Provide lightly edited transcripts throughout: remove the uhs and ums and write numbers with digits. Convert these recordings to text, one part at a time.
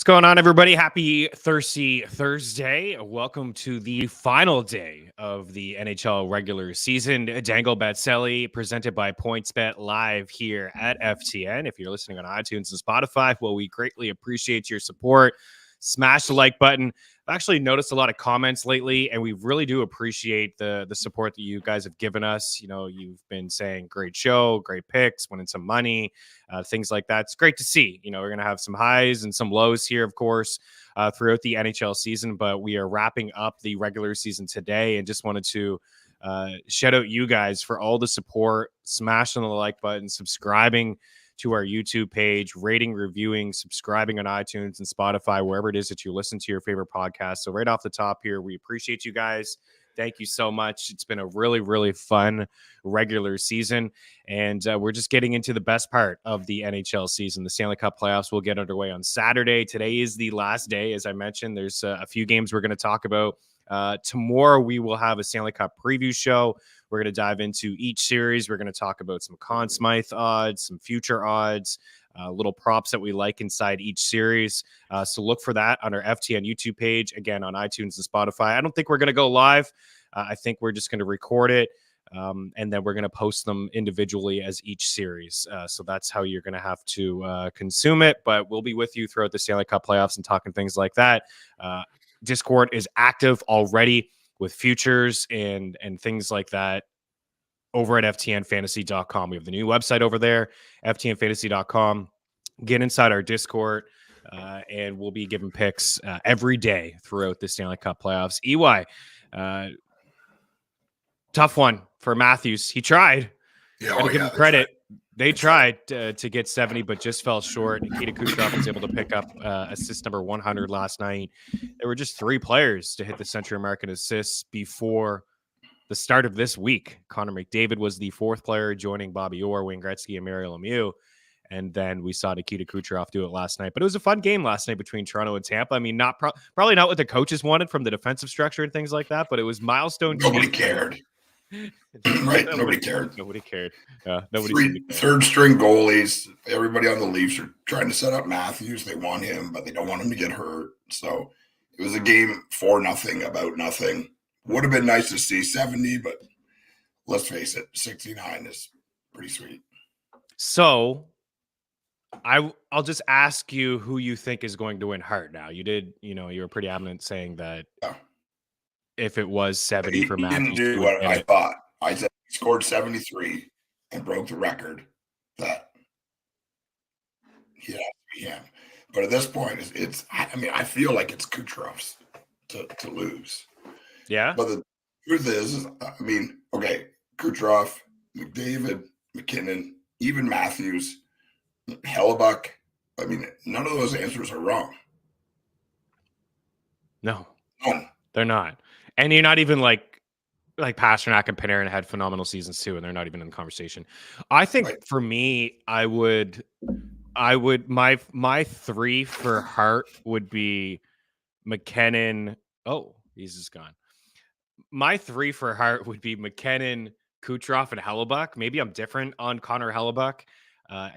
What's going on, everybody? Happy Thirsty Thursday. Welcome to the final day of the NHL regular season. Dangle Bet Celly, presented by PointsBet, live here at FTN. If you're listening on iTunes and Spotify, well, we greatly appreciate your support. Smash the like button. I've actually noticed a lot of comments lately, and we really do appreciate the support that you guys have given us. You know, you've been saying great show, great picks, winning some money, things like that. It's great to see. You know, we're going to have some highs and some lows here, of course, throughout the NHL season, but we are wrapping up the regular season today and just wanted to shout out you guys for all the support, smashing the like button, subscribing to our YouTube page, rating, reviewing, subscribing on iTunes and Spotify, wherever it is that you listen to your favorite podcast. So right off the top here, we appreciate you guys. Thank you so much. It's been a really, really fun regular season, and we're just getting into the best part of the NHL season. The Stanley Cup playoffs will get underway on Saturday. Today is the last day. As I mentioned, there's a few games we're going to talk about. Tomorrow, we will have a Stanley Cup preview show. We're going to dive into each series. We're going to talk about some Conn Smythe odds, some future odds, little props that we like inside each series. So look for that on our FTN YouTube page, again, on iTunes and Spotify. I don't think we're going to go live. I think we're just going to record it, and then we're going to post them individually as each series. So that's how you're going to have to consume it. But we'll be with you throughout the Stanley Cup playoffs and talking things like that. Discord is active already with futures and things like that over at ftnfantasy.com. We have the new website over there, ftnfantasy.com. Get inside our Discord, and we'll be giving picks every day throughout the Stanley Cup playoffs. EY, tough one for Matthews. He tried. Gotta give him credit. They tried to get 70, but just fell short. Nikita Kucherov was able to pick up assist number 100 last night. There were just three players to hit the Central American assists before the start of this week. Connor McDavid was the fourth player, joining Bobby Orr, Wayne Gretzky, and Mario Lemieux. And then we saw Nikita Kucherov do it last night. But it was a fun game last night between Toronto and Tampa. I mean, probably not what the coaches wanted from the defensive structure and things like that, but it was milestone. Nobody cared. Right? Nobody cared. Nobody cared. Nobody third string goalies. Everybody on the Leafs are trying to set up Matthews. They want him, but they don't want him to get hurt. So it was a game for nothing, about nothing. Would have been nice to see 70, but let's face it, 69 is pretty sweet. So I'll just ask you who you think is going to win Hart now. You were pretty adamant saying that if it was 70 for Matthews. He didn't do what I thought. I said he scored 73 and broke the record. That he has to be him. But at this point, I feel like it's Kucherov's to lose. Yeah. But the truth is, okay, Kucherov, McDavid, McKinnon, even Matthews, Hellebuck. I mean, none of those answers are wrong. No, they're not. And you're not even like Pasternak and Panarin had phenomenal seasons too, and they're not even in the conversation. I think for me, I would my three for Hart would be McKinnon. Oh, he's just gone. My three for Hart would be McKinnon, Kucherov, and Hellebuck. Maybe I'm different on Connor Hellebuck.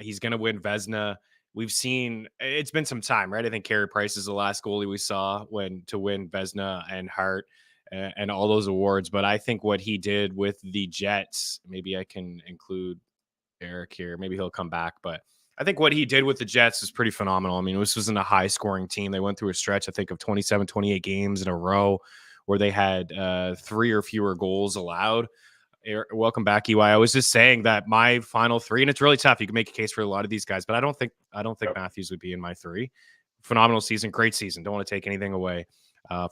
He's going to win Vezina. We've seen it's been some time, right? I think Carey Price is the last goalie we saw to win Vezina and Hart and all those awards. But I think what he did with the Jets, maybe I can include Eric here. Maybe he'll come back. But I think what he did with the Jets is pretty phenomenal. I mean, this wasn't a high scoring team. They went through a stretch, I think, of 27, 28 games in a row where they had 3 or fewer goals allowed. Welcome back, EY. I was just saying that my final three, and it's really tough. You can make a case for a lot of these guys, but I don't think Matthews would be in my three. Phenomenal season, great season. Don't want to take anything away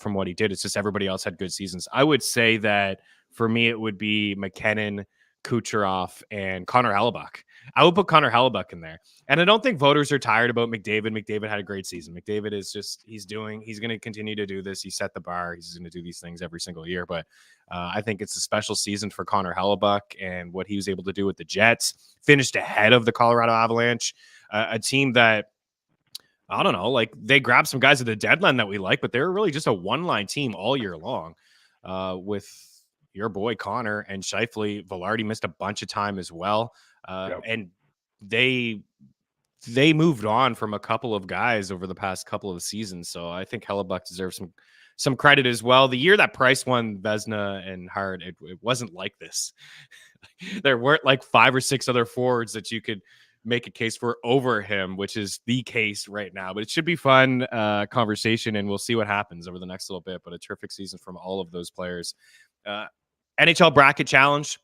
from what he did. It's just everybody else had good seasons. I would say that for me, it would be McKinnon, Kucherov, and Connor Hellebuck. I would put Connor Hellebuck in there. And I don't think voters are tired about McDavid. McDavid had a great season. McDavid is just, he's going to continue to do this. He set the bar. He's going to do these things every single year. But I think it's a special season for Connor Hellebuck and what he was able to do with the Jets. Finished ahead of the Colorado Avalanche, a team that, I don't know, like they grabbed some guys at the deadline that we like, but they're really just a one-line team all year long with your boy Connor and Scheifele. Velarde missed a bunch of time as well. And they they moved on from a couple of guys over the past couple of seasons. So I think Hellebuck deserves some credit as well. The year that Price won Vezina and Hart, it wasn't like this. There weren't like 5 or 6 other forwards that you could make a case for over him, which is the case right now. But it should be fun conversation, and we'll see what happens over the next little bit. But a terrific season from all of those players. NHL Bracket Challenge,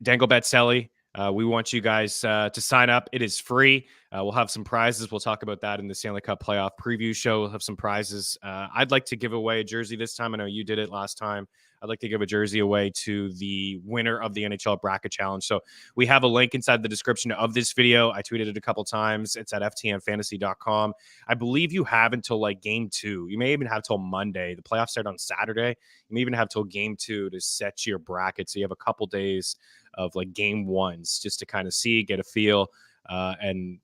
Dangle Bet Celly. We want you guys to sign up. It is free. We'll have some prizes. We'll talk about that in the Stanley Cup playoff preview show. We'll have some prizes. I'd like to give away a jersey this time. I know you did it last time. I'd like to give a jersey away to the winner of the NHL Bracket Challenge. So we have a link inside the description of this video. I tweeted it a couple times. It's at ftnfantasy.com. I believe you have until like game 2. You may even have till Monday. The playoffs start on Saturday. You may even have till game 2 to set your bracket. So you have a couple days of like game 1s just to kind of see, get a feel, and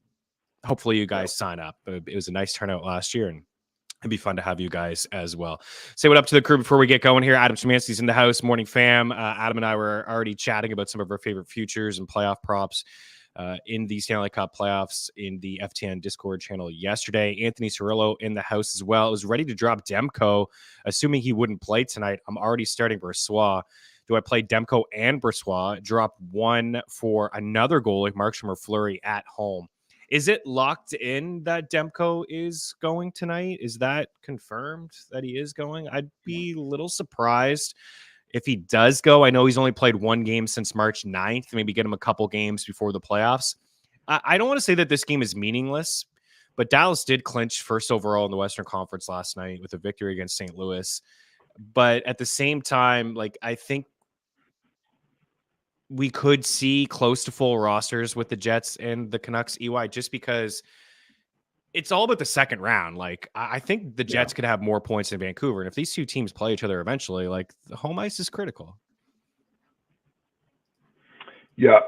hopefully you guys sign up. It was a nice turnout last year, and it'd be fun to have you guys as well. Say what up to the crew before we get going here. Adam Szymanski's in the house. Morning, fam. Adam and I were already chatting about some of our favorite futures and playoff props in the Stanley Cup playoffs in the FTN Discord channel yesterday. Anthony Cirillo in the house as well. Was ready to drop Demko, assuming he wouldn't play tonight. I'm already starting Brossoit. Do I play Demko and Brossoit? Drop one for another goalie, Markstrom or Fleury at home. Is it locked in that Demko is going tonight? Is that confirmed that he is going? I'd be a little surprised if he does go. I know he's only played 1 game since March 9th. Maybe get him a couple games before the playoffs. I don't want to say that this game is meaningless, but Dallas did clinch first overall in the Western Conference last night with a victory against St. Louis. But at the same time, like, I think we could see close to full rosters with the Jets and the Canucks, EY, just because it's all about the second round. Like, I think the Jets could have more points in Vancouver. And if these two teams play each other eventually, like, the home ice is critical. Yeah.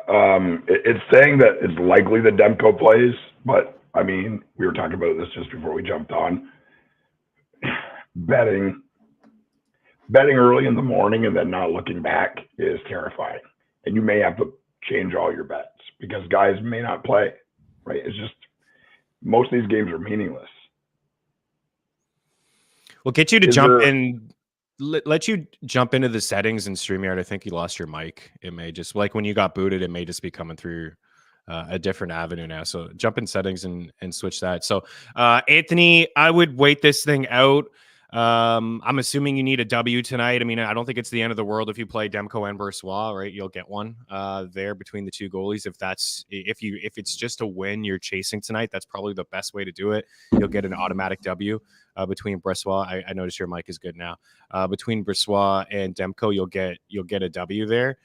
It's saying that it's likely that Demko plays, but I mean, we were talking about this just before we jumped on. Betting early in the morning and then not looking back is terrifying. And you may have to change all your bets because guys may not play, right? It's just most of these games are meaningless. We'll get you to jump in, let you jump into the settings in StreamYard. I think you lost your mic. It may just, like when you got booted, it may just be coming through a different avenue now. So jump in settings and switch that. So Anthony, I would wait this thing out. I'm assuming you need a W tonight. I mean, I don't think it's the end of the world if you play Demko and Brossoit, right? You'll get one there between the two goalies. If it's just a win you're chasing tonight, that's probably the best way to do it. You'll get an automatic W between Brossoit. I notice your mic is good now. Between Brossoit and Demko, you'll get a W there.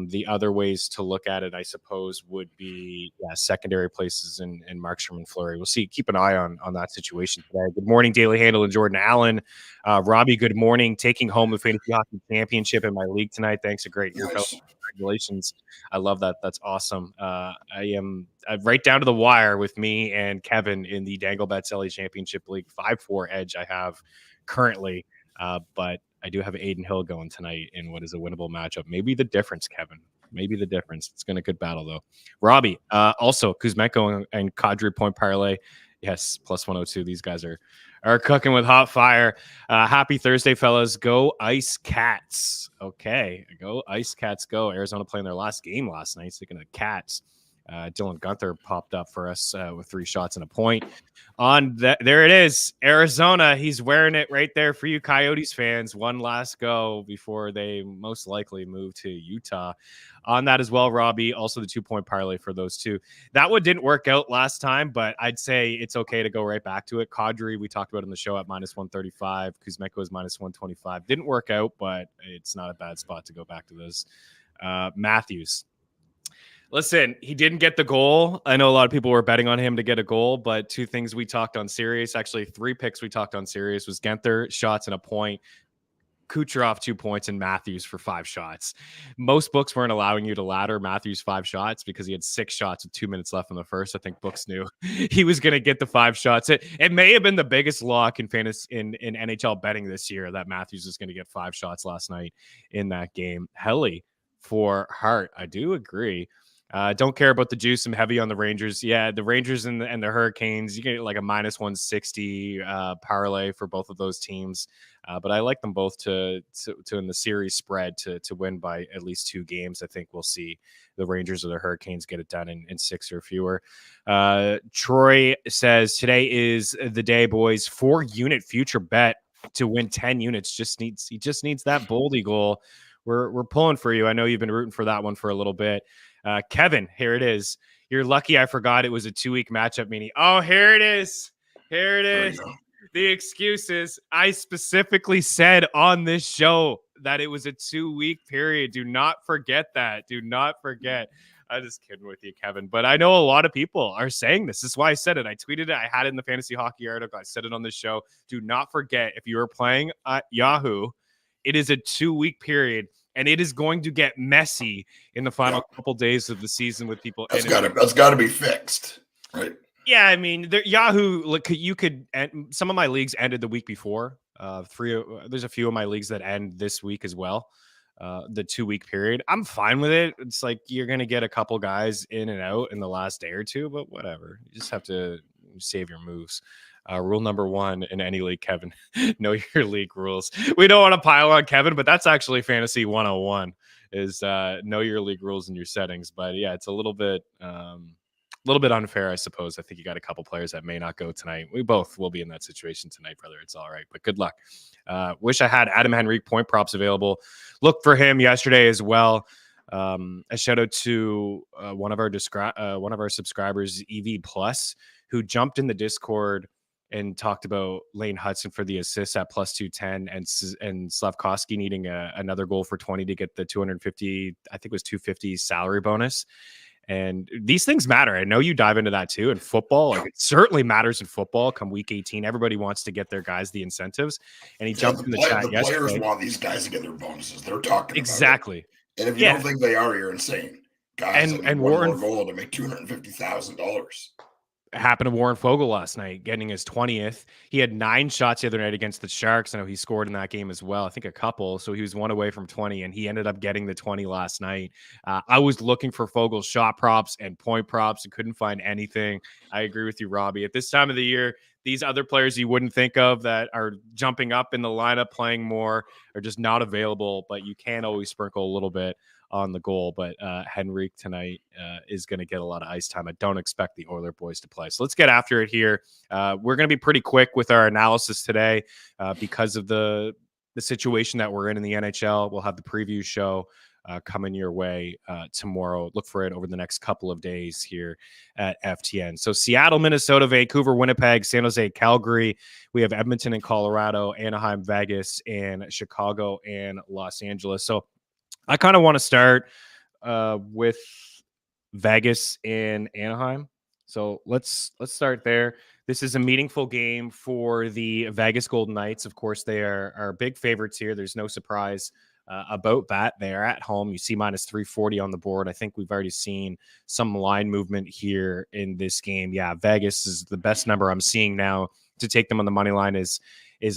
The other ways to look at it, I suppose, would be secondary places in Markstrom and Fleury. We'll see. Keep an eye on that situation today. Good morning, Daily Handle and Jordan Allen. Robbie, good morning. Taking home the Fantasy Hockey Championship in my league tonight. Thanks. A great year. Nice. Congratulations. I love that. That's awesome. I am right down to the wire with me and Kevin in the Dangle Bet Celly Championship League. 5-4 edge I have currently, but I do have Aiden Hill going tonight in what is a winnable matchup. Maybe the difference, Kevin. Maybe the difference. It's going to good battle, though. Robbie, also Kuzmenko and Kadri point parlay. Yes, plus 102. These guys are cooking with hot fire. Happy Thursday, fellas. Go Ice Cats. Okay, go Ice Cats. Go. Arizona playing their last game last night. Speaking of Cats, Dylan Gunther popped up for us with 3 shots and a point. There it is, Arizona. He's wearing it right there for you Coyotes fans. One last go before they most likely move to Utah. On that as well, Robbie, also the 2-point parlay for those two. That one didn't work out last time, but I'd say it's okay to go right back to it. Kadri, we talked about in the show at -135. Kuzmenko is -125. Didn't work out, but it's not a bad spot to go back to those. Matthews. Listen, he didn't get the goal. I know a lot of people were betting on him to get a goal, but 2 things we talked on Sirius, actually 3 picks we talked on Sirius, was Genther, shots and a point, Kucherov 2 points, and Matthews for 5 shots. Most books weren't allowing you to ladder Matthews 5 shots because he had 6 shots with 2 minutes left in the first. I think books knew he was going to get the 5 shots. It may have been the biggest lock in fantasy in NHL betting this year that Matthews was going to get 5 shots last night in that game. Helly for Hart, I do agree. Don't care about the juice. I'm heavy on the Rangers. Yeah, the Rangers and the Hurricanes. You get like a minus 160 parlay for both of those teams. But I like them both to in the series spread to win by at least 2 games. I think we'll see the Rangers or the Hurricanes get it done in 6 or fewer. Troy says today is the day, boys. 4-unit future bet to win 10 units. He just needs that Boldy goal. We're pulling for you. I know you've been rooting for that one for a little bit. Kevin, here it is. You're lucky I forgot it was a 2-week matchup, Meaney. Oh, here it is. Here it is. The excuses. I specifically said on this show that it was a 2-week period. Do not forget that. Do not forget. I'm just kidding with you, Kevin. But I know a lot of people are saying this. This is why I said it. I tweeted it. I had it in the fantasy hockey article. I said it on this show. Do not forget, if you are playing at Yahoo, it is a 2-week period. And it is going to get messy in the final couple days of the season with people. That's got to be fixed, right? Yeah, I mean, Yahoo. Look, you could. Some of my leagues ended the week before. There's a few of my leagues that end this week as well. The 2-week period. I'm fine with it. It's like you're gonna get a couple guys in and out in the last day or two, but whatever. You just have to save your moves. Rule number 1 in any league, Kevin, know your league rules. We don't want to pile on Kevin, but that's actually fantasy 101 is know your league rules and your settings. But yeah, it's a little bit unfair, I suppose. I think you got a couple players that may not go tonight. We both will be in that situation tonight, brother. It's all right, but good luck. Wish I had Adam Henrique point props available. Look for him yesterday as well. A shout out to one of our subscribers, EV Plus, who jumped in the Discord and talked about Lane Hudson for the assists at plus 210 and Slavkovsky needing another goal for 20 to get the 250, I think it was 250 salary bonus. And these things matter. I know you dive into that too in football. Like, it certainly matters in football. Come week 18, everybody wants to get their guys the incentives. And he jumped in the chat yesterday. Players want these guys to get their bonuses. They're talking exactly. About it. And if you don't think they are, you're insane. Guys, and Warren, one more goal to make $250,000. Happened to Warren Fogle last night, getting his 20th. He had 9 shots the other night against the Sharks. I know he scored in that game as well. I think a couple. So he was 1 away from 20, and he ended up getting the 20 last night. I was looking for Fogle's shot props and point props and couldn't find anything. I agree with you, Robbie. At this time of the year, these other players you wouldn't think of that are jumping up in the lineup, playing more, are just not available, but you can always sprinkle a little bit on the goal. But Henrique tonight is going to get a lot of ice time. I don't expect the Oiler boys to play. So let's get after it here. We're going to be pretty quick with our analysis today because of the situation that we're in the NHL. We'll have the preview show coming your way tomorrow. Look for it over the next couple of days here at FTN. So Seattle, Minnesota, Vancouver, Winnipeg, San Jose, Calgary. We have Edmonton and Colorado, Anaheim, Vegas, and Chicago and Los Angeles. So I kind of want to start with Vegas and Anaheim. So let's start there. This is a meaningful game for the Vegas Golden Knights. Of course, they are big favorites here. There's no surprise about that. They are at home. You see minus 340 on the board. I think we've already seen some line movement here in this game. Yeah, Vegas is the best number I'm seeing now to take them on the money line is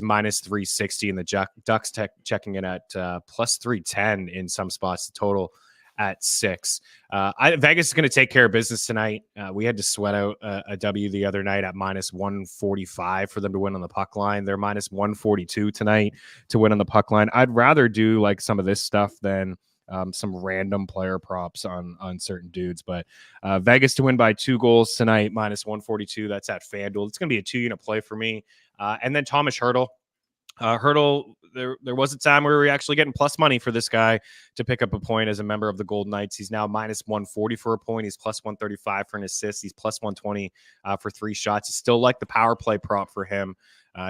minus 360, and the Ducks checking in at plus 310 in some spots. The total at 6. Vegas is going to take care of business tonight. We had to sweat out a W the other night at minus 145 for them to win on the puck line. They're minus 142 tonight to win on the puck line. I'd rather do like some of this stuff than some random player props on certain dudes. But Vegas to win by 2 goals tonight, minus 142. That's at FanDuel. It's going to be a 2-unit play for me. And then Thomas Hertl. Hertl, there was a time where we were actually getting plus money for this guy to pick up a point as a member of the Golden Knights. He's now minus 140 for a point. He's plus 135 for an assist. He's plus 120 for 3 shots. It's still like the power play prop for him.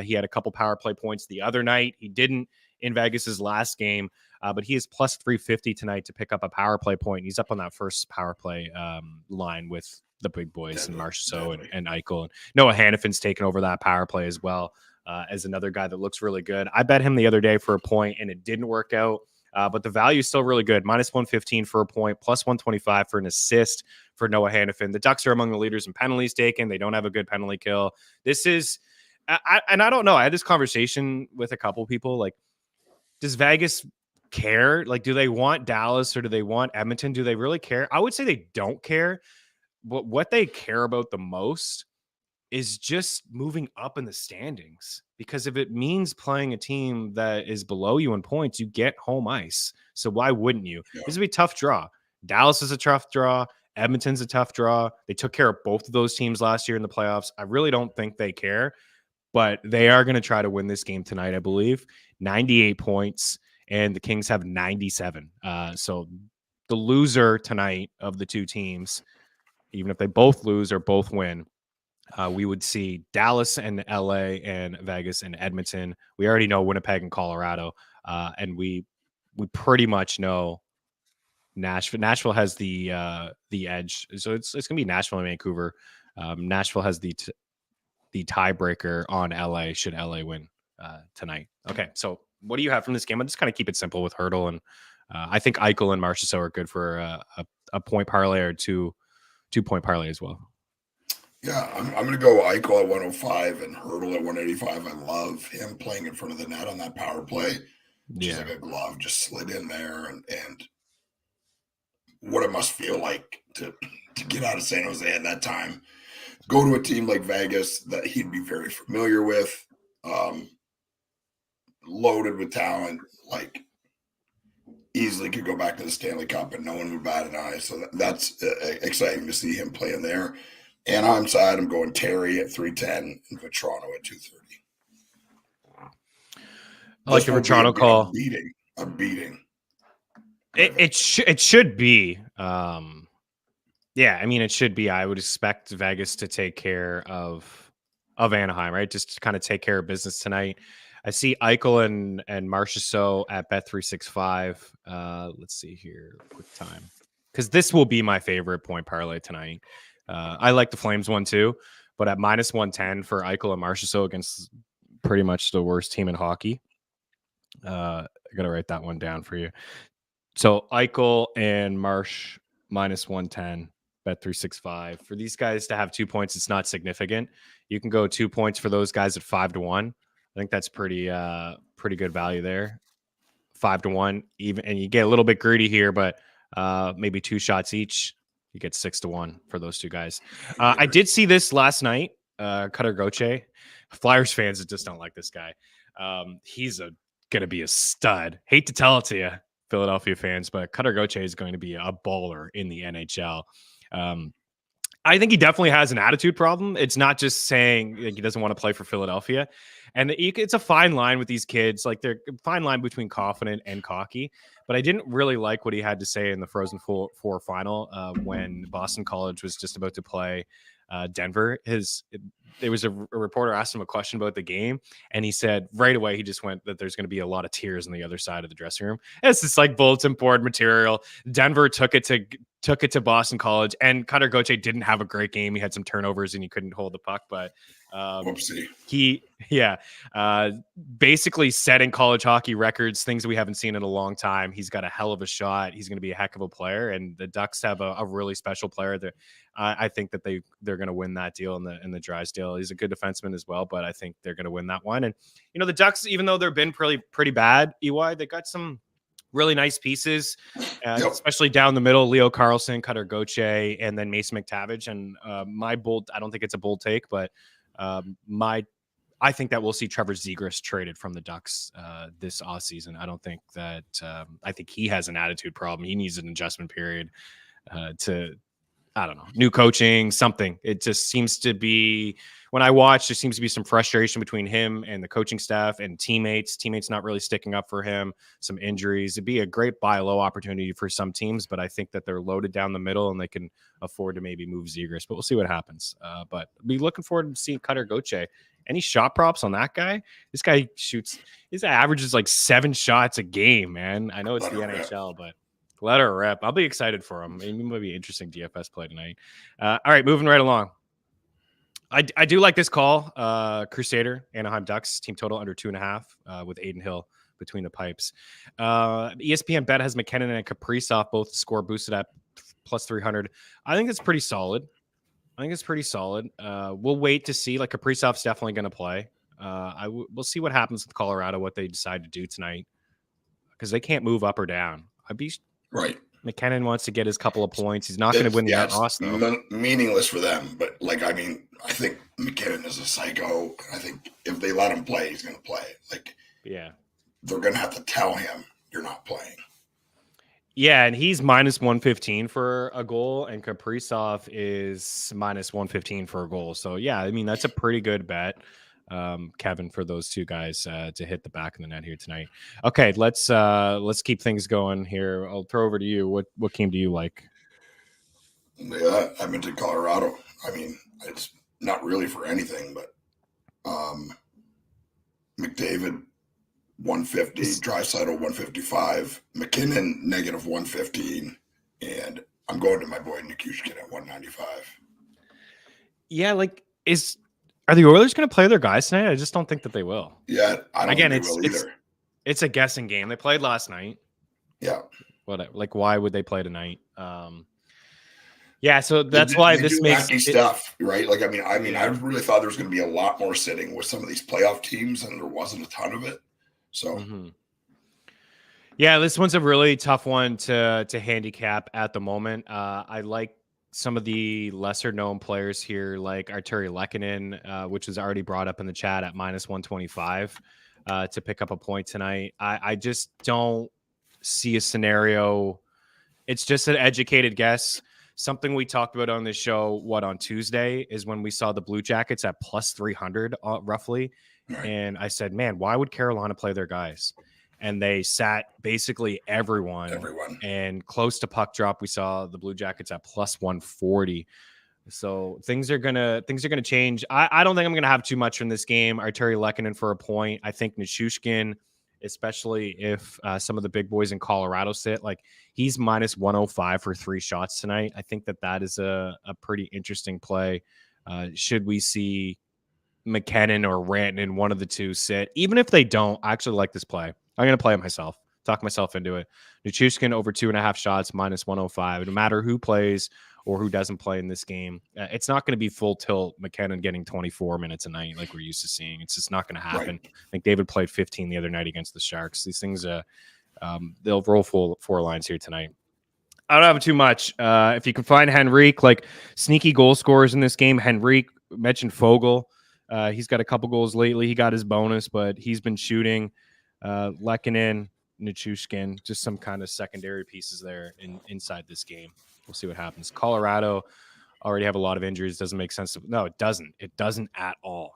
He had a couple power play points the other night. He didn't in Vegas's last game, but he is plus 350 tonight to pick up a power play point. He's up on that first power play line with the big boys and Marchessault and Eichel. And Noah Hannafin's taken over that power play as well as another guy that looks really good. I bet him the other day for a point, and it didn't work out. But the value is still really good. Minus 115 for a point, plus 125 for an assist for Noah Hannafin. The Ducks are among the leaders in penalties taken. They don't have a good penalty kill. This is, I don't know. I had this conversation with a couple people. Like, does Vegas care? Like, do they want Dallas or do they want Edmonton? Do they really care? I would say they don't care. But what they care about the most is just moving up in the standings, because if it means playing a team that is below you in points, you get home ice. So why wouldn't you? Yeah. This would be a tough draw. Dallas is a tough draw. Edmonton's a tough draw. They took care of both of those teams last year in the playoffs. I really don't think they care, but they are going to try to win this game tonight, I believe. 98 points, and the Kings have 97. So the loser tonight of the two teams, even if they both lose or both win, we would see Dallas and LA and Vegas and Edmonton. We already know Winnipeg and Colorado. And we pretty much know Nashville has the edge. So it's going to be Nashville and Vancouver. Nashville has the tiebreaker on LA should LA win tonight. Okay, so what do you have from this game? I'll just kind of keep it simple with Hurdle. And I think Eichel and Marchessault are good for a point parlay or two-point parlay as well. Yeah, I'm going to go Eichel at 105 and Hurdle at 185. I love him playing in front of the net on that power play. Just like a glove just slid in there, and what it must feel like to get out of San Jose at that time, go to a team like Vegas that he'd be very familiar with, loaded with talent, like easily could go back to the Stanley Cup and no one would bat an eye. So that's exciting to see him playing there. And on side, I'm going Terry at 310 and Vetrano at 230. I like the Vetrano call. A beating. It should be. Yeah, I mean, it should be. I would expect Vegas to take care of Anaheim, right? Just to kind of take care of business tonight. I see Eichel and Marchessault at Bet365. Let's see here, quick time, because this will be my favorite point parlay tonight. I like the Flames one too, but at minus 110 for Eichel and Marchessault against pretty much the worst team in hockey. I got to write that one down for you. So Eichel and Marsh minus 110, Bet365. For these guys to have 2 points, it's not significant. You can go 2 points for those guys at 5-1. I think that's pretty good value there. 5-1, even, and you get a little bit greedy here, but maybe 2 shots each. You get 6-1 for those two guys. I did see this last night. Cutter Gauthier. Flyers fans just don't like this guy. He's going to be a stud. Hate to tell it to you, Philadelphia fans, but Cutter Gauthier is going to be a baller in the NHL. I think he definitely has an attitude problem. It's not just saying he doesn't want to play for Philadelphia. And it's a fine line with these kids. Like, they're a fine line between confident and cocky. But I didn't really like what he had to say in the Frozen Four final when Boston College was just about to play Denver. There was a reporter asked him a question about the game, and he said right away, he just went that there's going to be a lot of tears on the other side of the dressing room. It's just like bulletin board material. Denver took it to Boston College, and Cutter Gauthier didn't have a great game. He had some turnovers and he couldn't hold the puck, but he basically setting college hockey records, things that we haven't seen in a long time. He's got a hell of a shot. He's going to be a heck of a player, and the Ducks have a really special player that I think that they're going to win that deal in the Drysdale. He's a good defenseman as well, but I think they're going to win that one. And the Ducks, even though they've been pretty bad, EY, they got some really nice pieces, especially down the middle. Leo Carlson, Cutter Gauthier, and then Mason McTavish. And my bold, I don't think it's a bold take, but I think that we'll see Trevor Zegras traded from the Ducks this offseason. I don't think that I think he has an attitude problem. He needs an adjustment period I don't know, new coaching, something. It just seems to be, when I watch, there seems to be some frustration between him and the coaching staff and teammates not really sticking up for him, some injuries. It'd be a great buy low opportunity for some teams, but I think that they're loaded down the middle and they can afford to maybe move Zegras, but we'll see what happens. But be looking forward to seeing Cutter Gauthier. Any shot props on that guy? This guy his average is like 7 shots a game, man. I know it's the NHL, but let her rip. I'll be excited for him. It might be an interesting DFS play tonight. All right, moving right along. I do like this call. Crusader, Anaheim Ducks, team total under 2.5 with Aiden Hill between the pipes. ESPN bet has McKinnon and Kaprizov both score boosted at plus 300. I think it's pretty solid. We'll wait to see. Like, Kaprizov's definitely going to play. We'll see what happens with Colorado, what they decide to do tonight. because they can't move up or down. Right. McKinnon wants to get his couple of points. He's not going to win the toss, though. Meaningless for them. But, like, I mean, I think McKinnon is a psycho. I think if they let him play, he's going to play. Like, yeah, they're going to have to tell him you're not playing. Yeah, and he's minus 115 for a goal, and Kaprizov is minus 115 for a goal. So, yeah, I mean, that's a pretty good bet, Kevin, for those two guys to hit the back of the net here tonight. Okay, let's keep things going here. I'll throw over to you. What game do you like? Yeah, Edmonton, Colorado. I mean, it's not really for anything, but McDavid 150, Draisaitl 155, McKinnon negative 115, and I'm going to my boy Nichushkin at 195. Yeah, like are the Oilers going to play their guys tonight? I just don't think that they will. Yeah, I don't think they will either. It's a guessing game. They played last night. Yeah. Why would they play tonight? Yeah, so that's why this makes stuff, right? Like, I mean, I really thought there was going to be a lot more sitting with some of these playoff teams, and there wasn't a ton of it. So, yeah, this one's a really tough one to handicap at the moment. I like some of the lesser known players here, like Arturi Lehkonen, which was already brought up in the chat at minus 125 to pick up a point tonight. I just don't see a scenario. It's just an educated guess. Something we talked about on this show, on Tuesday, is when we saw the Blue Jackets at plus 300 roughly. Right. And I said, man, why would Carolina play their guys? And they sat basically everyone. And close to puck drop, we saw the Blue Jackets at plus 140. So things are gonna change. I don't think I'm gonna have too much from this game. Arturi Lehkonen for a point. I think Nichushkin, especially if some of the big boys in Colorado sit, like he's minus 105 for 3 shots tonight. I think that is a pretty interesting play. Should we see McKinnon or Rantanen, one of the two, sit? Even if they don't, I actually like this play. I'm going to play it myself. Talk myself into it. Nichushkin over 2.5 shots, minus 105. No matter who plays or who doesn't play in this game, it's not going to be full tilt McKinnon getting 24 minutes a night like we're used to seeing. It's just not going to happen. Right. I think David played 15 the other night against the Sharks. These things, they'll roll four lines here tonight. I don't have too much. If you can find Henrique, like sneaky goal scorers in this game, Henrique, mentioned Fogle. He's got a couple goals lately. He got his bonus, but he's been shooting. Lehkonen, Nichushkin, just some kind of secondary pieces there inside this game. We'll see what happens. Colorado already have a lot of injuries. Doesn't make sense. No, it doesn't. It doesn't at all.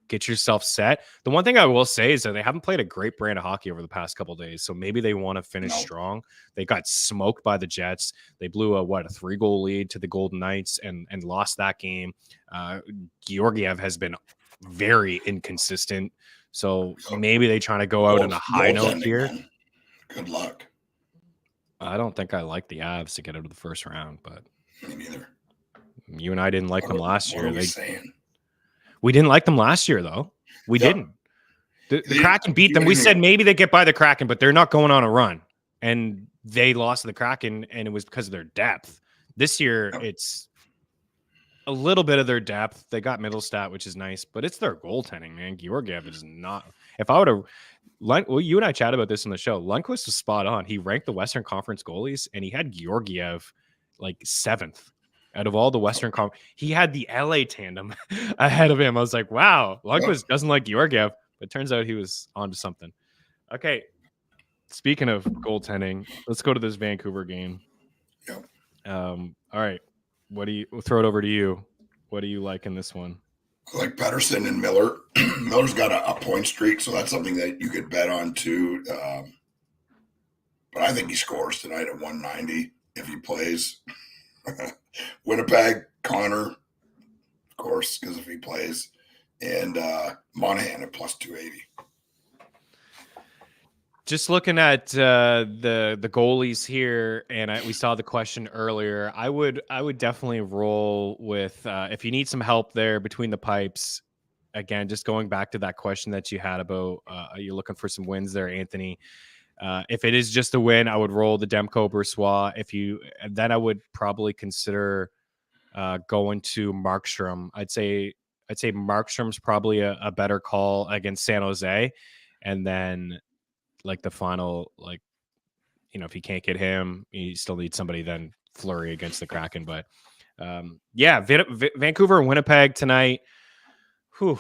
Get yourself set. The one thing I will say is that they haven't played a great brand of hockey over the past couple of days, so maybe they want to finish strong. They got smoked by the Jets. They blew a 3-goal lead to the Golden Knights and lost that game. Georgiev has been very inconsistent, so maybe they trying to go out on a high note here. Man. Good luck. I don't think I like the Avs to get out of the first round, but me neither. You and I didn't like them last year. What are we saying? We didn't like them last year, though. We didn't. The Kraken beat them. We said maybe they get by the Kraken, but they're not going on a run. And they lost to the Kraken, and it was because of their depth. This year, it's a little bit of their depth. They got Middlestat, which is nice, but it's their goaltending, man. Georgiev is not. If I would have, well, you and I chatted about this on the show. Lundqvist was spot on. He ranked the Western Conference goalies, and he had Georgiev like 7th. Out of all the Western Conference, he had the LA tandem ahead of him. I was like, wow, Lundqvist doesn't like Georgiev, but it turns out he was onto something. Okay. Speaking of goaltending, let's go to this Vancouver game. Yep. All right. We'll throw it over to you. What do you like in this one? I like Pettersson and Miller. Miller's got a point streak, so that's something that you could bet on too. But I think he scores tonight at 190 if he plays. Winnipeg, Connor, of course, because if he plays, and Monahan at plus 280. Just looking at the goalies here, and we saw the question earlier. I would definitely roll with if you need some help there between the pipes. Again, just going back to that question that you had about are you looking for some wins there, Anthony? If it is just a win, I would roll the Demko Brossoit. Then I would probably consider going to Markstrom. I'd say Markstrom's probably a better call against San Jose, and then like the final, like, if he can't get him, you still need somebody then Fleury against the Kraken. But yeah, Vancouver and Winnipeg tonight. Whew.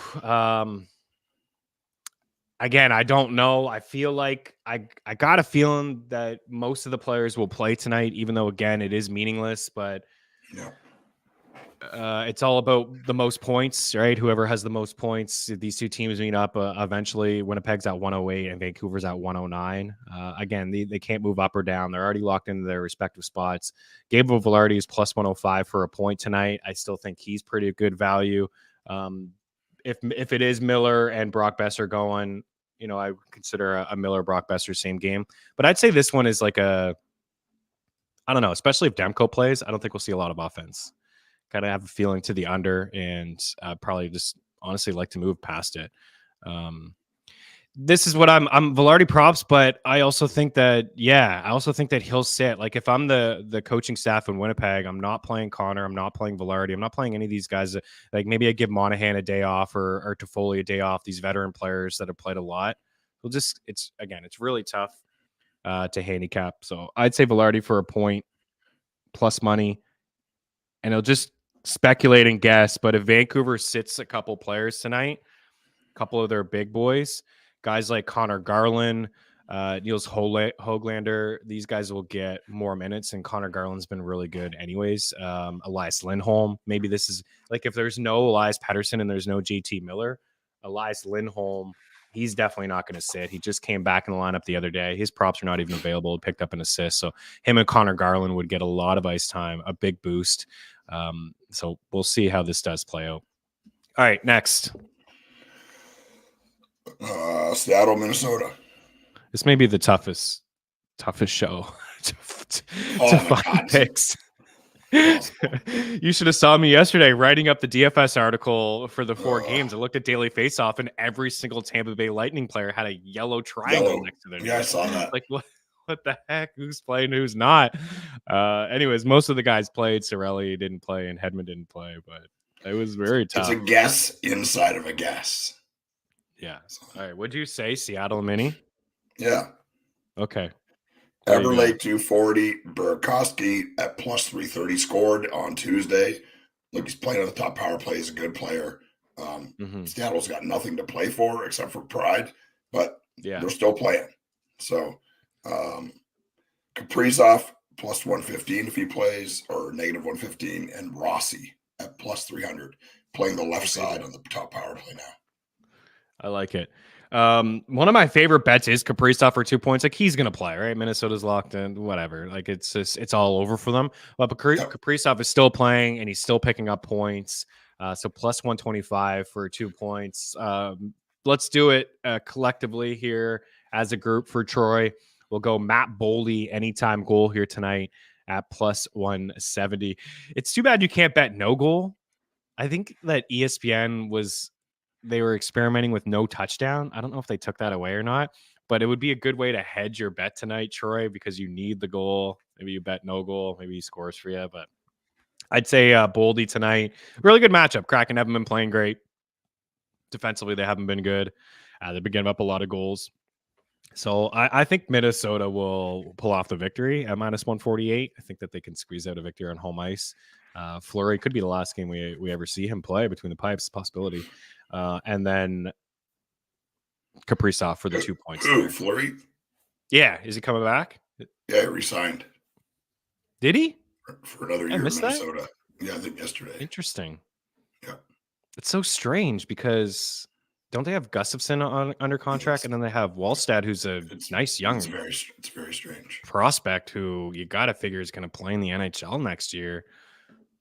Again, I don't know. I feel like I got a feeling that most of the players will play tonight, even though, again, it is meaningless. But Yeah. It's all about the most points, right? Whoever has the most points, these two teams meet up eventually. Winnipeg's at 108 and Vancouver's at 109. Again, they can't move up or down. They're already locked into their respective spots. Gabriel Velarde is plus 105 for a point tonight. I still think he's pretty good value. If it is Miller and Brock Besser going, I would consider a Miller Brock Besser same game. But I'd say this one is like I don't know, especially if Demko plays. I don't think we'll see a lot of offense. Kind of have a feeling to the under, and probably just honestly like to move past it. This is what I'm Velarde props, but I also think that he'll sit. Like if I'm the coaching staff in Winnipeg, I'm not playing Connor, I'm not playing Velarde, I'm not playing any of these guys. Like maybe I give Monahan a day off or Toffoli a day off. These veteran players that have played a lot. It's really tough to handicap. So I'd say Velarde for a point plus money, and it'll just speculate and guess, but if Vancouver sits a couple players tonight, a couple of their big boys, guys like Connor Garland, Niels Höglander, these guys will get more minutes, and Connor Garland's been really good anyways. Elias Lindholm, maybe this is like if there's no Elias Pettersson and there's no JT Miller, Elias Lindholm, he's definitely not going to sit. He just came back in the lineup the other day. His props are not even available. He picked up an assist, so him and Connor Garland would get a lot of ice time, a big boost. So we'll see how this does play out. All right, next. Seattle, Minnesota. This may be the toughest show to find picks. You should have saw me yesterday writing up the DFS article for the 4 games. I looked at Daily Faceoff, and every single Tampa Bay Lightning player had a yellow triangle next to their name. Yeah, I saw that. Like, what the heck? Who's playing, who's not? Anyways, most of the guys played. Cirelli didn't play, and Hedman didn't play, but it was very tough. It's a guess inside of a guess. Yeah. All right. What'd you say? Seattle Mini? Yeah. Okay. Eberle 240, Burakovsky at plus 330 scored on Tuesday. Look, he's playing on the top power play. He's a good player. Seattle's got nothing to play for except for pride, but they're still playing. So Kaprizov plus 115 if he plays, or negative 115, and Rossi at plus 300, playing the left side on the top power play now. I like it. One of my favorite bets is Kaprizov for 2 points. Like he's going to play, right? Minnesota's locked in, whatever. Like it's all over for them. But Kaprizov is still playing and he's still picking up points. So plus 125 for 2 points. Let's do it collectively here as a group for Troy. We'll go Matt Boldy anytime goal here tonight at plus 170. It's too bad you can't bet no goal. I think that ESPN they were experimenting with no touchdown. I don't know if they took that away or not, but it would be a good way to hedge your bet tonight, Troy, because you need the goal. Maybe you bet no goal. Maybe he scores for you, but I'd say Boldy tonight. Really good matchup. Kraken haven't been playing great. Defensively, they haven't been good. They've been giving up a lot of goals. So I think Minnesota will pull off the victory at minus 148. I think that they can squeeze out a victory on home ice. Fleury could be the last game we ever see him play between the pipes, possibility. And then Kaprizov for the 2 points. Fleury? Yeah. Is he coming back? Yeah, he resigned. Did he? For another year in Minnesota. Yeah, I think yesterday. Interesting. Yeah. It's so strange because don't they have Gustafsson under contract? And then they have Wallstad, who's a nice young it's very strange prospect who you got to figure is going to play in the NHL next year.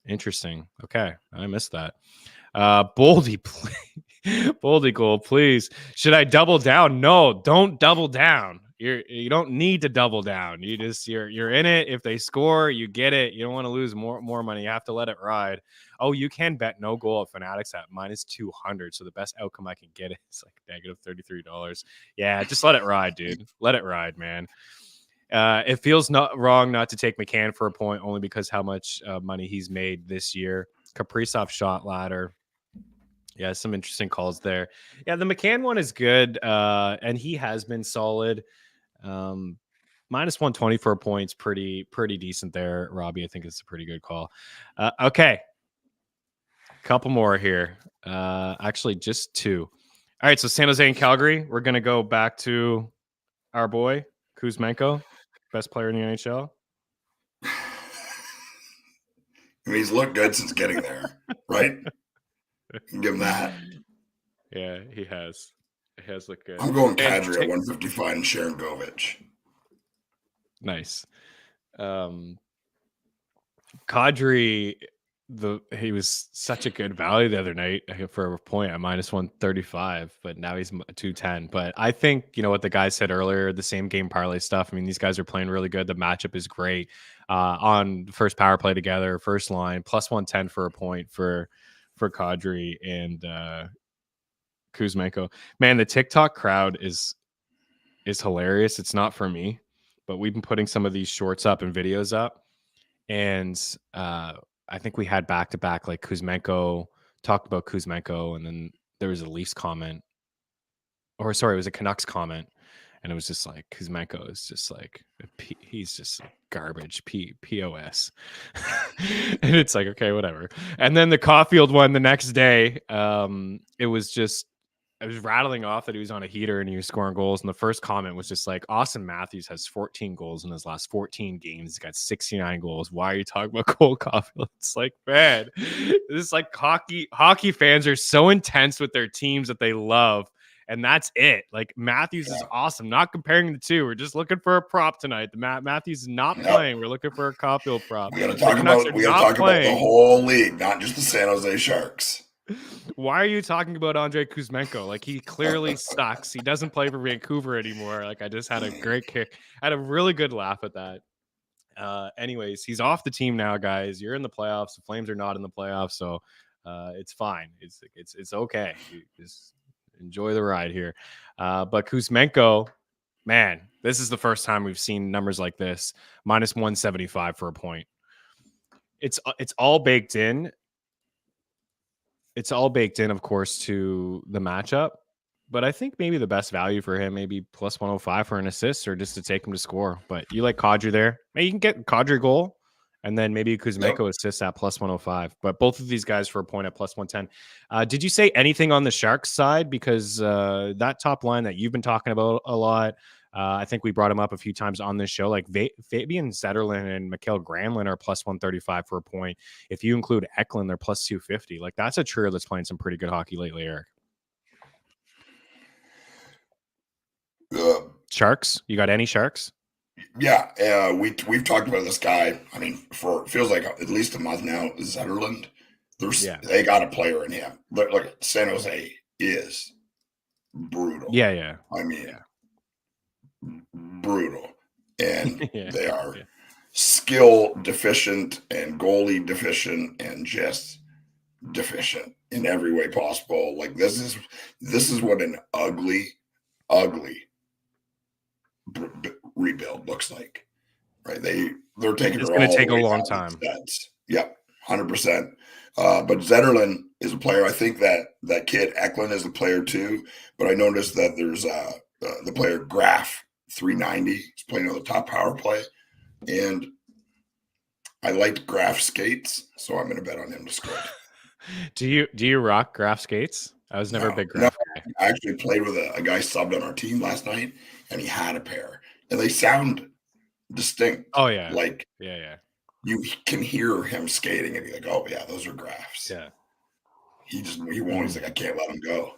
Interesting. Okay. I missed that. Boldy, Boldy goal, please. Should I double down? No, don't double down. You don't need to double down. You're in it. If they score, you get it. You don't want to lose more money. You have to let it ride. Oh, you can bet no goal at Fanatics at minus 200. So the best outcome I can get is like negative $33. Yeah, just let it ride, dude. Let it ride, man. It feels not wrong not to take McCann for a point only because how much money he's made this year. Kaprizov shot ladder. Yeah, some interesting calls there. Yeah, the McCann one is good, and he has been solid. Minus 124 points, pretty decent there, Robbie. I think it's a pretty good call. Okay, couple more here. Actually, just two. All right, so San Jose and Calgary. We're gonna go back to our boy Kuzmenko, best player in the NHL. I mean, he's looked good since getting there, right? Give him that. Yeah, he has. He has looked good. I'm going Kadri at 155 and Sharon Govich. Nice. Kadri, he was such a good value the other night for a point at minus 135, but now he's 210. But I think, you know what the guy said earlier, the same game parlay stuff. I mean, these guys are playing really good. The matchup is great. On first power play together, first line, plus 110 for a point for Kadri and Kuzmenko. Man, the TikTok crowd is hilarious. It's not for me, but we've been putting some of these shorts up and videos up, and I think we had back-to-back, like Kuzmenko, talked about Kuzmenko, and then there was a Leafs comment, or sorry, it was a Canucks comment, and it was just like, Kuzmenko is just like, he's just garbage, POS. And it's like, okay, whatever. And then the Caulfield one the next day, it was rattling off that he was on a heater and he was scoring goals. And the first comment was just like, Austin Matthews has 14 goals in his last 14 games. He's got 69 goals. Why are you talking about Cole Caulfield? It's like, man, this is like hockey fans are so intense with their teams that they love. And that's it. Like, Matthews is awesome. Not comparing the two. We're just looking for a prop tonight. Matthews is not playing. We're looking for a Caulfield prop. We got to talk about the whole league, not just the San Jose Sharks. Why are you talking about Andrei Kuzmenko? Like, he clearly sucks. He doesn't play for Vancouver anymore. Like, I just had a great kick. I had a really good laugh at that. Anyways, he's off the team now, guys. You're in the playoffs. The Flames are not in the playoffs, so it's fine. It's okay. You just enjoy the ride here. But Kuzmenko, man, this is the first time we've seen numbers like this. Minus 175 for a point. It's all baked in. It's all baked in, of course, to the matchup. But I think maybe the best value for him, maybe plus 105 for an assist or just to take him to score. But you like Kadri there. Maybe you can get Kadri goal and then maybe Kuzmenko assists at plus 105. But both of these guys for a point at plus 110. Did you say anything on the Sharks side? Because that top line that you've been talking about a lot, I think we brought him up a few times on this show. Like Fabian Zetterlund and Mikael Granlund are plus 135 for a point. If you include Eklund, they're plus 250. Like, that's a trio that's playing some pretty good hockey lately, Eric. Sharks? You got any Sharks? Yeah, we've talked about this guy. I mean, for feels like at least a month now. Zetterlund, they got a player in him. Look, San Jose is brutal. Yeah. I mean, brutal, and they are skill deficient and goalie deficient and just deficient in every way possible. Like, this is what an ugly rebuild looks like, right? They're taking it's going to take a long time. Yep, 100%. But Zetterlund is a player. I think that kid Eklund is a player too. But I noticed that there's the player Graf 390. He's playing on the top power play, and I liked Graf skates, so I'm going to bet on him to score. Do you rock Graf skates? I was never a big Graf guy. I actually played with a guy subbed on our team last night, and he had a pair, and they sound distinct. Oh yeah, like yeah. You can hear him skating, and you're like, oh yeah, those are Grafs. Yeah. He won't. He's like, I can't let him go.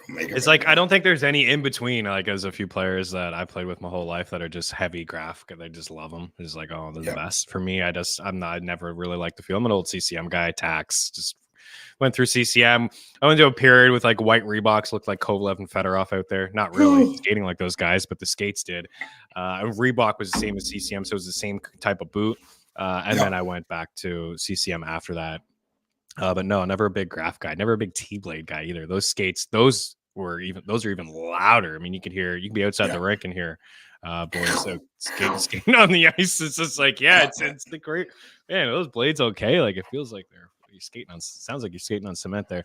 It's like, I don't think there's any in between. Like, there's a few players that I played with my whole life that are just heavy Graf. They just love them. It's like, oh, they're the best. For me, I never really liked the feel. I'm an old CCM guy. Tax just went through CCM. I went through a period with like white Reeboks, looked like Kovalev and Fedorov out there. Not really skating like those guys, but the skates did. And Reebok was the same as CCM, so it was the same type of boot. Then I went back to CCM after that. But no, never a big Graf guy, never a big T-blade guy either. Those skates, those are even louder. I mean, you can be outside the rink and hear boys skating on the ice. It's just like, it's the great, man, those blades okay. Like, it feels like they're you're skating on. Sounds like you're skating on cement there.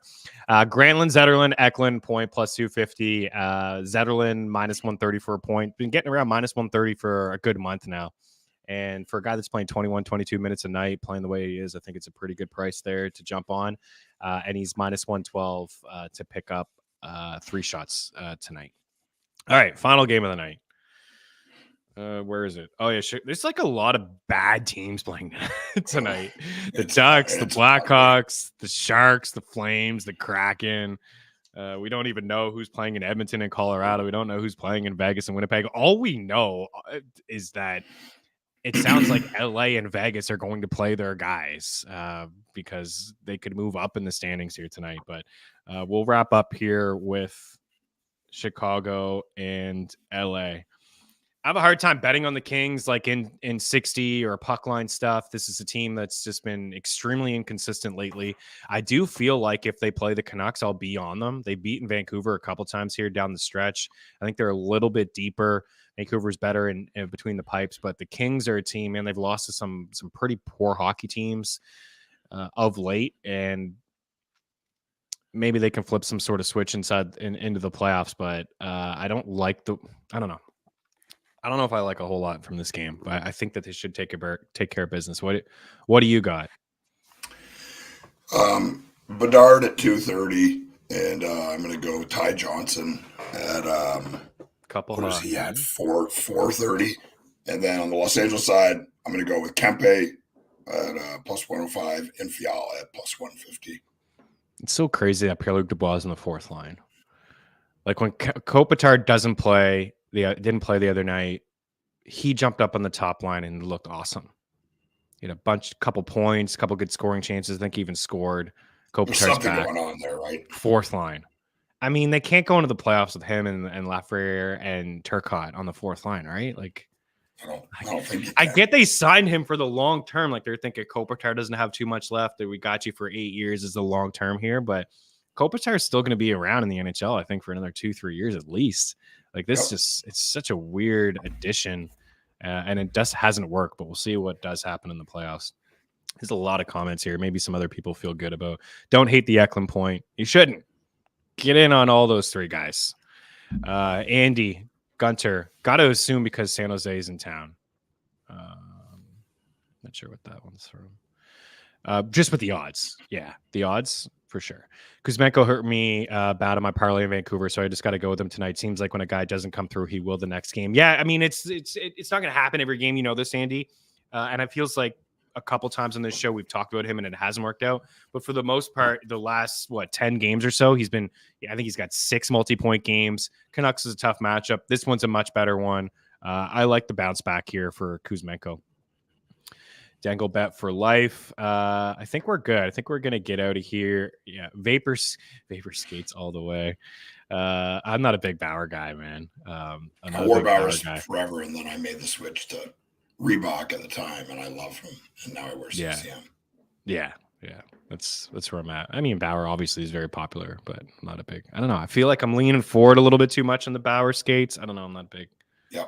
Granlund, Zetterlund, Eklund point plus 250. Zetterlund minus 130 for a point. Been getting around minus 130 for a good month now. And for a guy that's playing 21, 22 minutes a night, playing the way he is, I think it's a pretty good price there to jump on. And he's minus 112 to pick up 3 shots tonight. All right, final game of the night. Where is it? Oh yeah, sure. There's like a lot of bad teams playing tonight. The Ducks, the Blackhawks, the Sharks, the Flames, the Kraken. We don't even know who's playing in Edmonton and Colorado. We don't know who's playing in Vegas and Winnipeg. All we know is that it sounds like LA and Vegas are going to play their guys because they could move up in the standings here tonight. But we'll wrap up here with Chicago and LA. I have a hard time betting on the Kings like in 60 or puck line stuff. This is a team that's just been extremely inconsistent lately. I do feel like if they play the Canucks, I'll be on them. They've beaten Vancouver a couple times here down the stretch. I think they're a little bit deeper. Vancouver's better in between the pipes, but the Kings are a team, and they've lost to some pretty poor hockey teams of late, and maybe they can flip some sort of switch into the playoffs, but I don't know. I don't know if I like a whole lot from this game, but I think that they should take care of business. What do you got? Bedard at 230, and I'm going to go Ty Johnson at couple. What is he at? 430, and then on the Los Angeles side, I'm going to go with Kempe at plus 105 and Fiala at plus 150. It's so crazy that Pierre-Luc Dubois is in the fourth line. Like when Kopitar didn't play the other night, he jumped up on the top line and looked awesome. He had couple points, couple good scoring chances. I think he even scored. There's something going on there, right? Fourth line. I mean, they can't go into the playoffs with him and Lafreniere and Turcotte on the fourth line, right? Like, I don't think I get they signed him for the long term. Like they're thinking Kopitar doesn't have too much left. That we got you for 8 years is the long term here, but Kopitar is still going to be around in the NHL, I think, for another 2-3 years at least. Like this, it's such a weird addition, and it just hasn't worked. But we'll see what does happen in the playoffs. There's a lot of comments here. Maybe some other people feel good about. Don't hate the Eklund point. You shouldn't. Get in on all those 3 guys. Andy, Gunter, got to assume because San Jose is in town. Not sure what that one's from. Just with the odds. Yeah, the odds for sure. Kuzmenko hurt me bad on my parlay in Vancouver, so I just got to go with him tonight. Seems like when a guy doesn't come through, he will the next game. Yeah, I mean, it's not going to happen every game. You know this, Andy. And it feels like a couple times on this show we've talked about him and it hasn't worked out. But for the most part, the last 10 games or so, I think he's got 6 multi-point games. Canucks is a tough matchup. This one's a much better one. I like the bounce back here for Kuzmenko. Dangle Bet for life. I think we're good. I think we're gonna get out of here. Yeah, Vapor skates all the way. I'm not a big Bauer guy, man. I wore Bauer's forever, and then I made the switch to Reebok at the time, and I love him, and now I wear CCM. Yeah. That's where I'm at. I mean, Bauer obviously is very popular, but I'm not a big. I don't know. I feel like I'm leaning forward a little bit too much on the Bauer skates. I don't know. I'm not big. Yeah.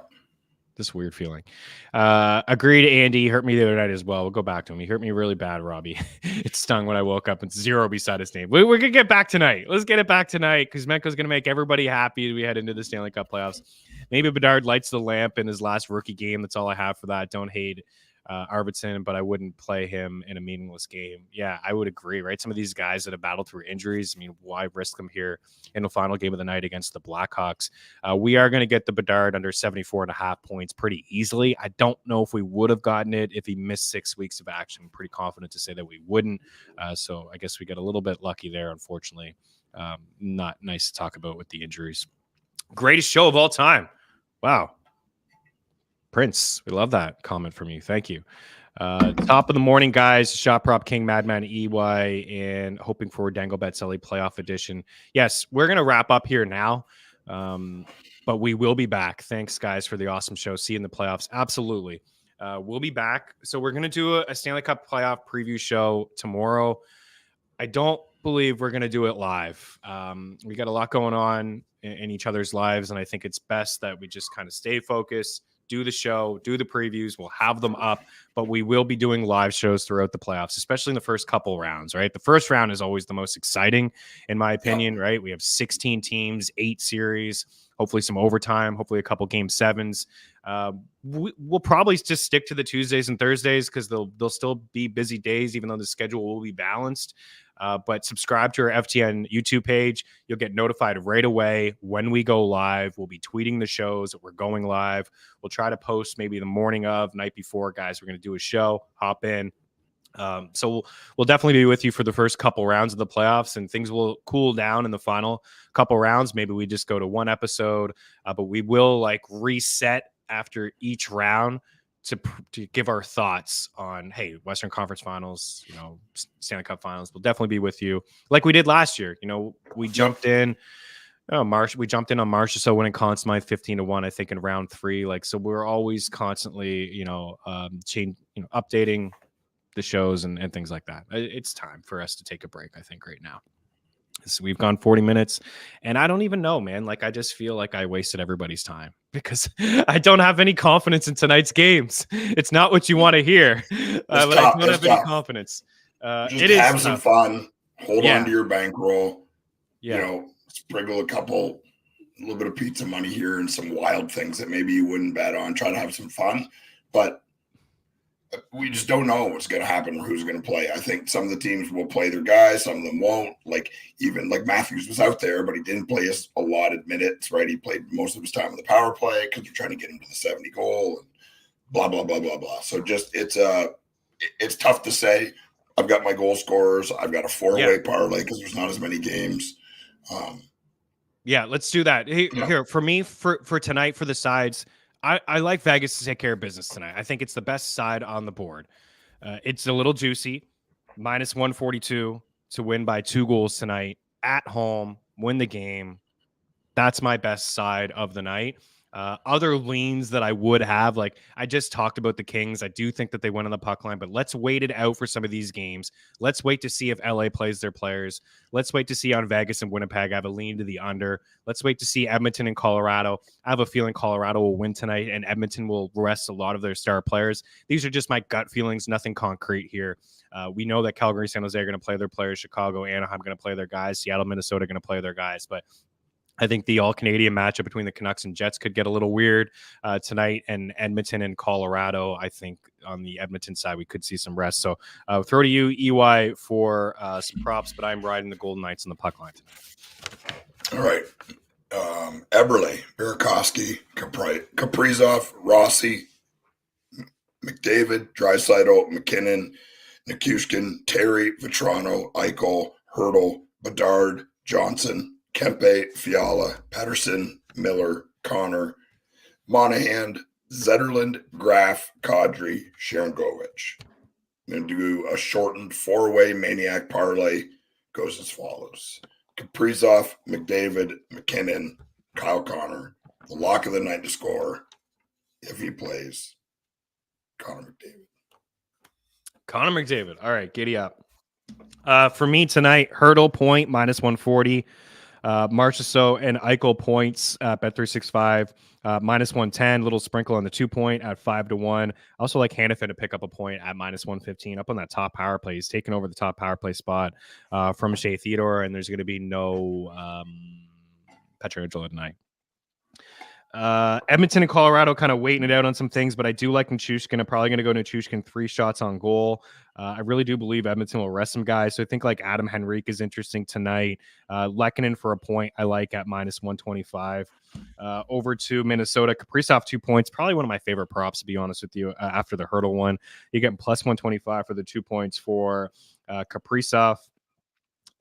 This weird feeling. Agreed, Andy. He hurt me the other night as well. We'll go back to him. He hurt me really bad, Robbie. It stung when I woke up and 0 beside his name. We're going to get back tonight. Let's get it back tonight because Menko's going to make everybody happy as we head into the Stanley Cup playoffs. Maybe Bedard lights the lamp in his last rookie game. That's all I have for that. Don't hate Arvidsson, but I wouldn't play him in a meaningless game. Yeah, I would agree, right? Some of these guys that have battled through injuries, I mean, why risk them here in the final game of the night against the Blackhawks? We are going to get the Bedard under 74.5 points pretty easily. I don't know if we would have gotten it if he missed 6 weeks of action. I'm pretty confident to say that we wouldn't. So I guess we got a little bit lucky there, unfortunately. Not nice to talk about with the injuries. Greatest show of all time. Wow. Prince, we love that comment from you. Thank you. Top of the morning, guys. Shot Prop King, Madman EY, and hoping for Dangle Bet Celly playoff edition. Yes, we're going to wrap up here now, but we will be back. Thanks, guys, for the awesome show. See you in the playoffs. Absolutely. We'll be back. So we're going to do a Stanley Cup playoff preview show tomorrow. I don't believe we're going to do it live. We got a lot going on in each other's lives, and I think it's best that we just kind of stay focused, do the show, do the previews. We'll have them up, but we will be doing live shows throughout the playoffs, especially in the first couple rounds, right? The first round is always the most exciting, in my opinion, right? We have 16 teams, 8 series, hopefully some overtime, hopefully a couple game 7s. We'll probably just stick to the Tuesdays and Thursdays because they'll still be busy days, even though the schedule will be balanced. But subscribe to our FTN YouTube page. You'll get notified right away when we go live. We'll be tweeting the shows that we're going live. We'll try to post maybe the morning of, night before, guys. We're going to do a show, hop in. So we'll definitely be with you for the first couple rounds of the playoffs, and things will cool down in the final couple rounds. Maybe we just go to one episode, but we will like reset after each round to give our thoughts on, hey, Western Conference Finals, Stanley Cup Finals. We'll definitely be with you like we did last year. We jumped in. We jumped in on March or so winning Conn Smythe 15-1, I think, in round 3. So we're always constantly, updating the shows and things like that. It's time for us to take a break, I think, right now. So we've gone 40 minutes, and I don't even know, man. I just feel like I wasted everybody's time because I don't have any confidence in tonight's games. It's not what you want to hear, but I don't have any confidence. Just have some fun. Hold on to your bankroll. Sprinkle a little bit of pizza money here and some wild things that maybe you wouldn't bet on. Try to have some fun, but we just don't know what's going to happen or who's going to play. I think some of the teams will play their guys. Some of them won't. Even Matthews was out there, but he didn't play his allotted minutes, right? He played most of his time on the power play because they're trying to get him to the 70 goal and blah, blah, blah, blah, blah. So it's tough to say. I've got my goal scorers. I've got a 4-way parlay because there's not as many games. Let's do that. Here, for me, for tonight, for the sides, I like Vegas to take care of business tonight. I think it's the best side on the board. It's a little juicy. -142 to win by 2 goals tonight at home, win the game. That's my best side of the night. Other leans that I would have, I just talked about the Kings. I do think that they win on the puck line, but let's wait it out for some of these games. Let's wait to see if LA plays their players. Let's wait to see on Vegas and Winnipeg. I have a lean to the under. Let's wait to see Edmonton and Colorado. I have a feeling Colorado will win tonight, and Edmonton will rest a lot of their star players. These are just my gut feelings, nothing concrete here. We know that Calgary, San Jose are going to play their players. Chicago, Anaheim going to play their guys. Seattle, Minnesota are going to play their guys, but I think the all-Canadian matchup between the Canucks and Jets could get a little weird tonight, and Edmonton and Colorado. I think on the Edmonton side, we could see some rest. So throw to you, EY, for some props, but I'm riding the Golden Knights on the puck line tonight. All right. Eberle, Burakovsky, Kaprizov, Rossi, McDavid, Draisaitl, McKinnon, Nichushkin, Terry, Vetrano, Eichel, Hurdle, Bedard, Johnson, Kempe, Fiala, Patterson, Miller, Connor, Monahan, Zetterlund, Graf, Kadri, Sharangovich. I'm going to do a shortened 4-way maniac parlay. Goes as follows. Kaprizov, McDavid, McKinnon, Kyle Connor. The lock of the night to score, if he plays, Connor McDavid. Connor McDavid. All right, giddy up. For me tonight, Hurdle point -140. Marchessault and Eichel points at Bet365 -110. Little sprinkle on the 2-point at 5-1. I also like Hannafin to pick up a point at -115 up on that top power play. He's taking over the top power play spot from Shea Theodore, and there's going to be no Pietrangelo tonight. Edmonton and Colorado kind of waiting it out on some things, but I do like Nichushkin. I'm probably going to go Nichushkin 3 shots on goal. I really do believe Edmonton will rest some guys. So I think Adam Henrique is interesting tonight. Lehkonen for a point I like at -125. Over to Minnesota. Kaprizov 2 points. Probably one of my favorite props, to be honest with you, after the Hurdle one. You get +125 for the 2 points for Kaprizov.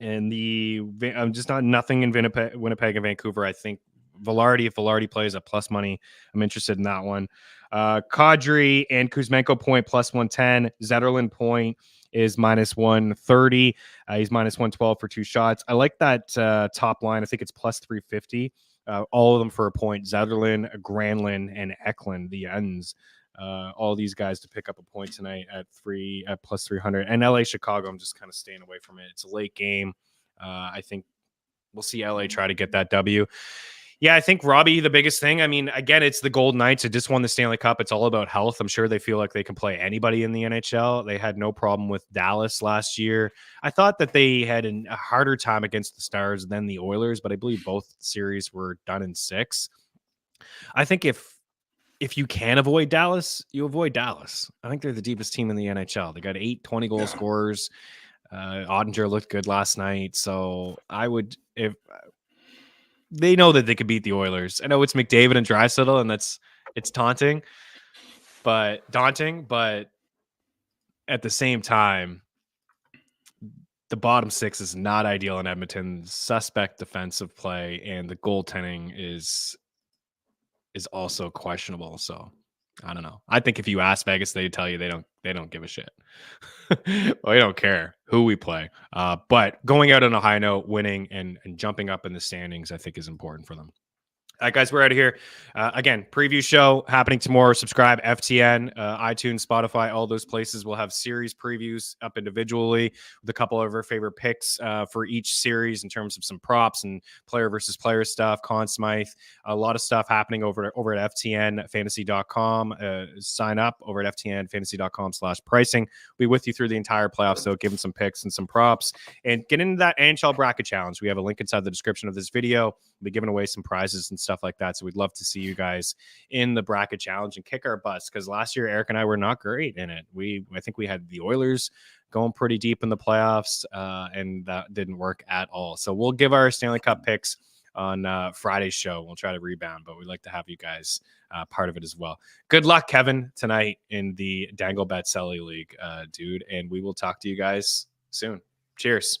And just nothing in Winnipeg and Vancouver. I think if Velarde plays at plus money, I'm interested in that one. Kadri and Kuzmenko point +110. Zetterlund point is -130. He's -112 for 2 shots. I like that top line. I think it's +350. All of them for a point. Zetterlund, Granlund, and Eklund, the ends. All these guys to pick up a point tonight at +300. And LA Chicago, I'm just kind of staying away from it. It's a late game. I think we'll see LA try to get that W. Yeah, I think, Robbie, the biggest thing, I mean, again, it's the Golden Knights who just won the Stanley Cup. It's all about health. I'm sure they feel like they can play anybody in the NHL. They had no problem with Dallas last year. I thought that they had a harder time against the Stars than the Oilers, but I believe both series were done in 6. I think if you can avoid Dallas, you avoid Dallas. I think they're the deepest team in the NHL. They got 8 20-goal scorers. Ottinger looked good last night. So I would, if they know that they could beat the Oilers. I know it's McDavid and Draisaitl, and it's daunting, but at the same time, the bottom 6 is not ideal in Edmonton. Suspect defensive play, and the goaltending is also questionable. So I don't know. I think if you ask Vegas, they tell you they don't give a shit. Well, they don't care who we play. But going out on a high note, winning and jumping up in the standings, I think is important for them. All right, guys, we're out of here. Again, preview show happening tomorrow. Subscribe, FTN, iTunes, Spotify, all those places. We'll have series previews up individually with a couple of our favorite picks for each series in terms of some props and player versus player stuff, Conn Smythe, a lot of stuff happening over at FTNfantasy.com. Sign up over at FTNfantasy.com/pricing. We'll be with you through the entire playoffs, so give them some picks and some props. And get into that NHL Bracket Challenge. We have a link inside the description of this video. We'll be giving away some prizes and stuff like that. So we'd love to see you guys in the bracket challenge and kick our butts, because last year Eric and I were not great in it. I think we had the Oilers going pretty deep in the playoffs, and that didn't work at all. So we'll give our Stanley Cup picks on Friday's show. We'll try to rebound, but we'd like to have you guys part of it as well. Good luck, Kevin, tonight in the Dangle Bet Celly League, dude. And we will talk to you guys soon. Cheers.